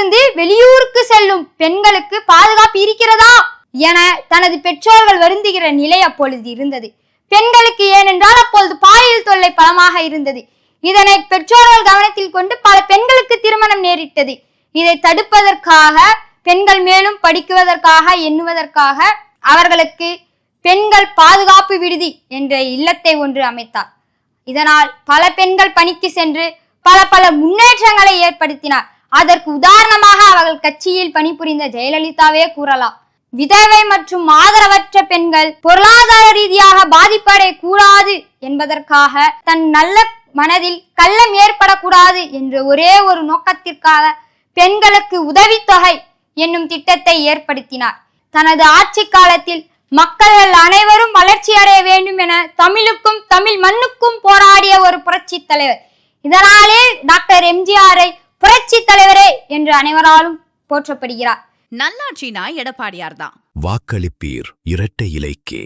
இருந்து வெளியூருக்கு செல்லும் பெண்களுக்கு பாதுகாப்பு இருக்கிறதா என தனது பெற்றோர்கள் வருந்துகிற நிலை அப்பொழுது இருந்தது. பெண்களுக்கு ஏனென்றால் அப்பொழுது பாலியல் தொல்லை பலமாக இருந்தது. இதனை பெற்றோர்கள் கவனத்தில் கொண்டு பல பெண்களுக்கு திருமணம் நேரிட்டது. இதை தடுப்பதற்காக, பெண்கள் மேலும் படிக்குவதற்காக எண்ணுவதற்காக அவர்களுக்கு பெண்கள் பாதுகாப்பு விடுதி என்ற இல்லத்தை ஒன்று அமைத்தார். இதனால் பல பெண்கள் பணிக்கு சென்று பல முன்னேற்றங்களை ஏற்படுத்தினார். அதற்கு உதாரணமாக அவர்கள் கட்சியில் பணிபுரிந்த ஜெயலலிதாவே கூறலாம். விதவை மற்றும் ஆதரவற்ற பெண்கள் பொருளாதார ரீதியாக பாதிப்படைய கூடாது என்பதற்காக, தன் நல்ல மனதில் கள்ளம் ஏற்படக்கூடாது என்ற ஒரே ஒரு நோக்கத்திற்காக பெண்களுக்கு உதவித்தொகை என்னும் திட்டத்தை ஏற்படுத்தினார். தனது ஆட்சி காலத்தில் மக்கள் அனைவரும் வளர்ச்சி அடைய வேண்டும் என தமிழுக்கும் தமிழ் மண்ணுக்கும் போராடிய ஒரு புரட்சி தலைவர். இதனாலே டாக்டர் எம்ஜிஆரை புரட்சி தலைவரே என்று அனைவராலும் போற்றப்படுகிறார். நல்லாட்சினா எடப்பாடியார் தான். வாக்களிப்பீர் இரட்டை இலைக்கே.